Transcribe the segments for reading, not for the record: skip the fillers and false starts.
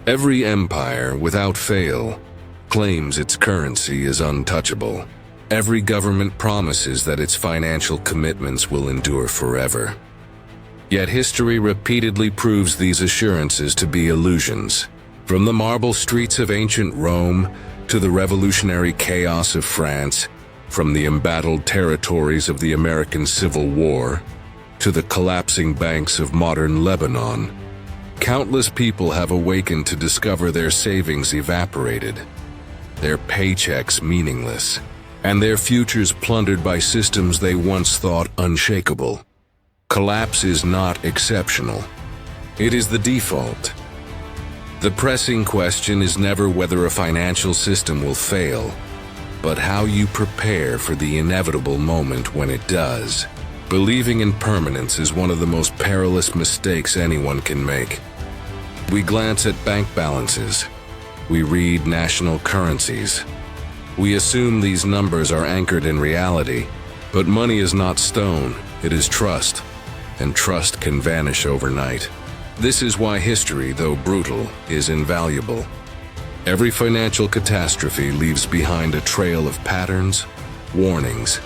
Every empire, without fail, claims its currency is untouchable. Every government promises that its financial commitments will endure forever. Yet history repeatedly proves these assurances to be illusions. From the marble streets of ancient Rome to the revolutionary chaos of France, from the embattled territories of the American Civil War to the collapsing banks of modern Lebanon, countless people have awakened to discover their savings evaporated, their paychecks meaningless, and their futures plundered by systems they once thought unshakable. Collapse is not exceptional. It is the default. The pressing question is never whether a financial system will fail, but how you prepare for the inevitable moment when it does. Believing in permanence is one of the most perilous mistakes anyone can make. We glance at bank balances. We read national currencies. We assume these numbers are anchored in reality, but money is not stone, it is trust, and trust can vanish overnight. This is why history, though brutal, is invaluable. Every financial catastrophe leaves behind a trail of patterns, warnings,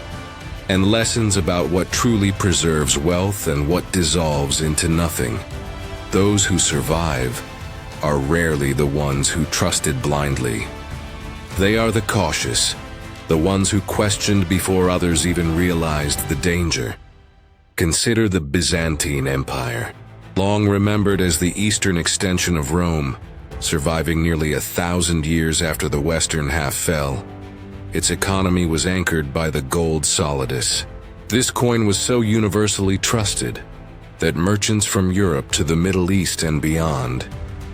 and lessons about what truly preserves wealth and what dissolves into nothing. Those who survive are rarely the ones who trusted blindly. They are the cautious, the ones who questioned before others even realized the danger. Consider the Byzantine Empire. Long remembered as the eastern extension of Rome, surviving nearly 1,000 years after the western half fell. Its economy was anchored by the gold solidus. This coin was so universally trusted that merchants from Europe to the Middle East and beyond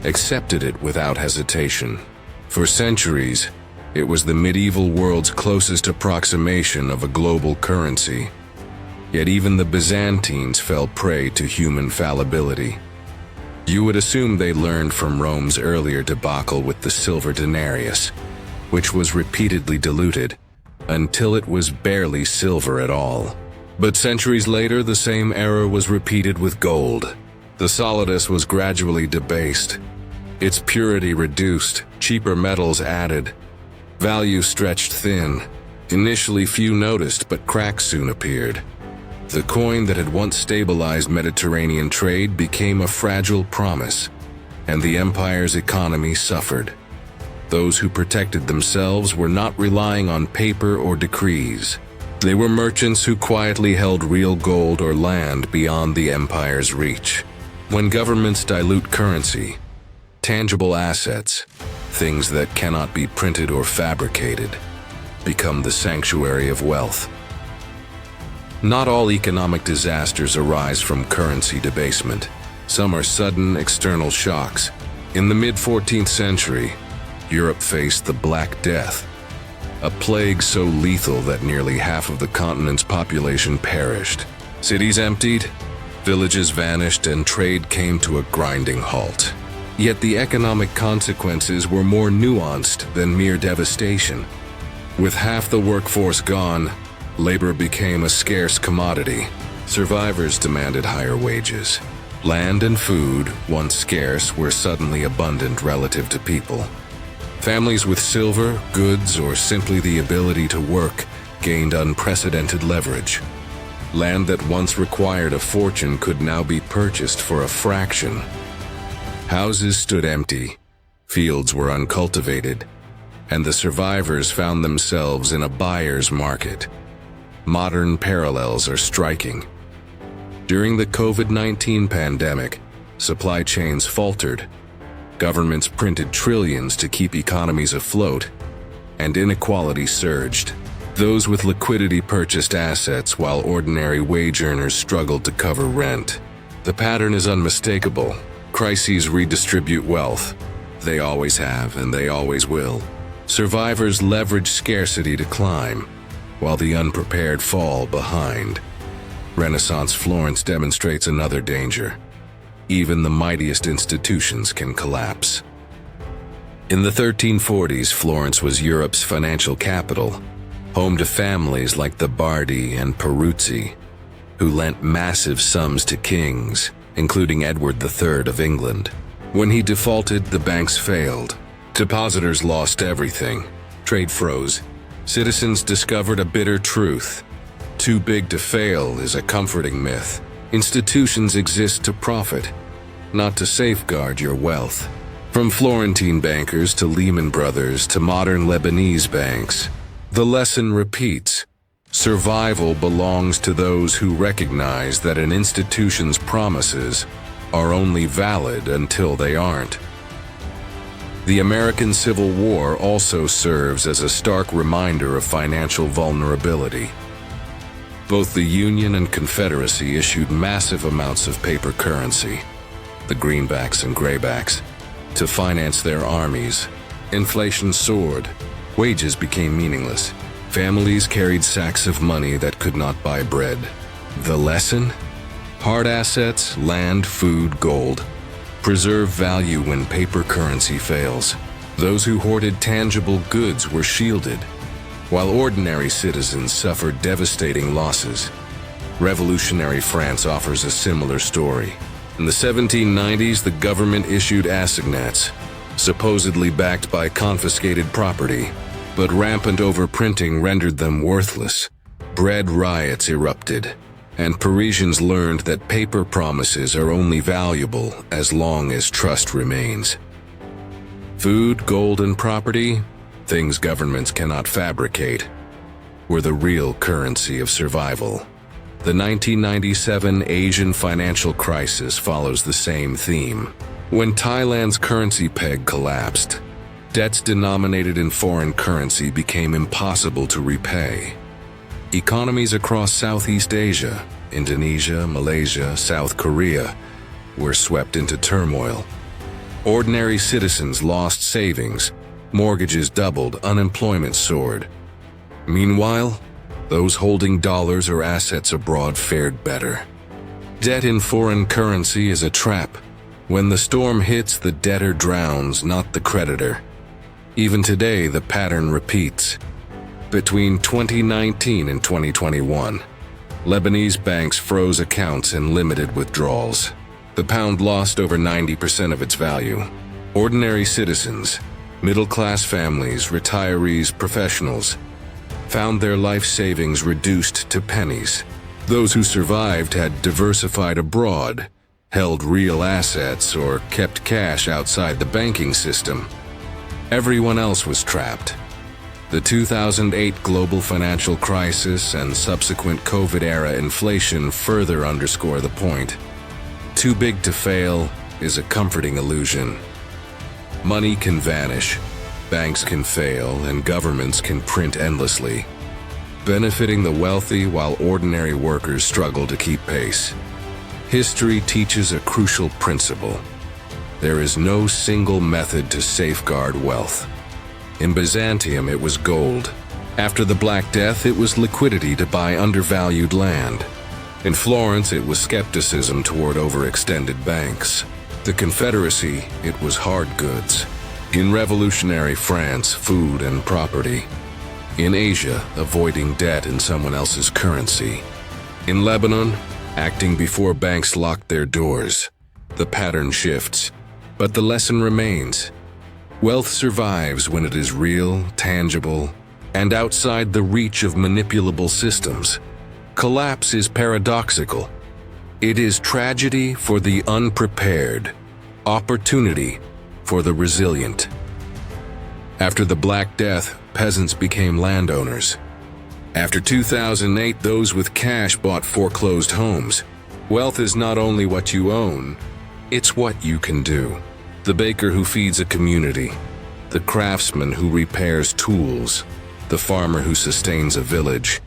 accepted it without hesitation. For centuries, it was the medieval world's closest approximation of a global currency. Yet even the Byzantines fell prey to human fallibility. You would assume they learned from Rome's earlier debacle with the silver denarius, which was repeatedly diluted until it was barely silver at all. But centuries later, the same error was repeated with gold. The solidus was gradually debased, its purity reduced, cheaper metals added, value stretched thin. Initially few noticed, but cracks soon appeared. The coin that had once stabilized Mediterranean trade became a fragile promise, and the empire's economy suffered. Those who protected themselves were not relying on paper or decrees. They were merchants who quietly held real gold or land beyond the empire's reach. When governments dilute currency, tangible assets, things that cannot be printed or fabricated, become the sanctuary of wealth. Not all economic disasters arise from currency debasement. Some are sudden external shocks. In the mid-14th century, Europe faced the Black Death, a plague so lethal that nearly half of the continent's population perished. Cities emptied, villages vanished, and trade came to a grinding halt. Yet the economic consequences were more nuanced than mere devastation. With half the workforce gone, labor became a scarce commodity. Survivors demanded higher wages. Land and food, once scarce, were suddenly abundant relative to people. Families with silver, goods, or simply the ability to work gained unprecedented leverage. Land that once required a fortune could now be purchased for a fraction. Houses stood empty, fields were uncultivated, and the survivors found themselves in a buyer's market. Modern parallels are striking. During the COVID-19 pandemic, supply chains faltered, governments printed trillions to keep economies afloat, and inequality surged. Those with liquidity purchased assets while ordinary wage earners struggled to cover rent. The pattern is unmistakable. Crises redistribute wealth. They always have, and they always will. Survivors leverage scarcity to climb, while the unprepared fall behind. Renaissance Florence demonstrates another danger. Even the mightiest institutions can collapse. In the 1340s, Florence was Europe's financial capital, home to families like the Bardi and Peruzzi, who lent massive sums to kings, including Edward III of England. When he defaulted, the banks failed. Depositors lost everything. Trade froze. Citizens discovered a bitter truth. Too big to fail is a comforting myth. Institutions exist to profit, not to safeguard your wealth. From Florentine bankers to Lehman Brothers to modern Lebanese banks, the lesson repeats. Survival belongs to those who recognize that an institution's promises are only valid until they aren't. The American Civil War also serves as a stark reminder of financial vulnerability. Both the Union and Confederacy issued massive amounts of paper currency, the greenbacks and graybacks, to finance their armies. Inflation soared. Wages became meaningless. Families carried sacks of money that could not buy bread. The lesson? Hard assets, land, food, gold, preserve value when paper currency fails. Those who hoarded tangible goods were shielded, while ordinary citizens suffered devastating losses. Revolutionary France offers a similar story. In the 1790s, the government issued assignats, supposedly backed by confiscated property, but rampant overprinting rendered them worthless. Bread riots erupted, and Parisians learned that paper promises are only valuable as long as trust remains. Food, gold, and property, things governments cannot fabricate, were the real currency of survival. The 1997 Asian financial crisis follows the same theme. When Thailand's currency peg collapsed, debts denominated in foreign currency became impossible to repay. Economies across Southeast Asia, Indonesia, Malaysia, South Korea, were swept into turmoil. Ordinary citizens lost savings, mortgages doubled, unemployment soared. Meanwhile, those holding dollars or assets abroad fared better. Debt in foreign currency is a trap. When the storm hits, the debtor drowns, not the creditor. Even today, the pattern repeats. Between 2019 and 2021, Lebanese banks froze accounts and limited withdrawals. The pound lost over 90% of its value. Ordinary citizens, middle-class families, retirees, professionals, found their life savings reduced to pennies. Those who survived had diversified abroad, held real assets, or kept cash outside the banking system. Everyone else was trapped. The 2008 global financial crisis and subsequent COVID-era inflation further underscore the point. Too big to fail is a comforting illusion. Money can vanish, banks can fail, and governments can print endlessly, benefiting the wealthy while ordinary workers struggle to keep pace. History teaches a crucial principle. There is no single method to safeguard wealth. In Byzantium, it was gold. After the Black Death, it was liquidity to buy undervalued land. In Florence, it was skepticism toward overextended banks. The Confederacy, it was hard goods. In revolutionary France, food and property. In Asia, avoiding debt in someone else's currency. In Lebanon, acting before banks locked their doors. The pattern shifts, but the lesson remains. Wealth survives when it is real, tangible, and outside the reach of manipulable systems. Collapse is paradoxical. It is tragedy for the unprepared, opportunity for the resilient. After the Black Death, peasants became landowners. After 2008, those with cash bought foreclosed homes. Wealth is not only what you own, it's what you can do. The baker who feeds a community, the craftsman who repairs tools, the farmer who sustains a village,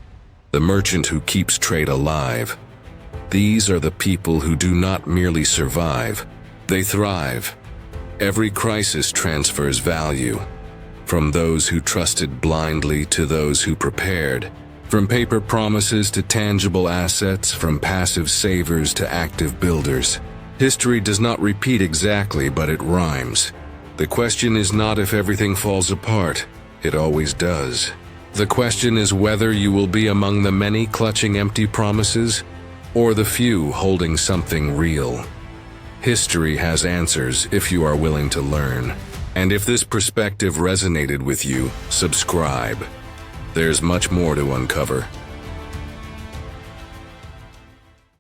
the merchant who keeps trade alive. These are the people who do not merely survive, they thrive. Every crisis transfers value, from those who trusted blindly to those who prepared, from paper promises to tangible assets, from passive savers to active builders. History does not repeat exactly, but it rhymes. The question is not if everything falls apart. It always does. The question is whether you will be among the many clutching empty promises, or the few holding something real. History has answers if you are willing to learn. And if this perspective resonated with you, subscribe. There's much more to uncover.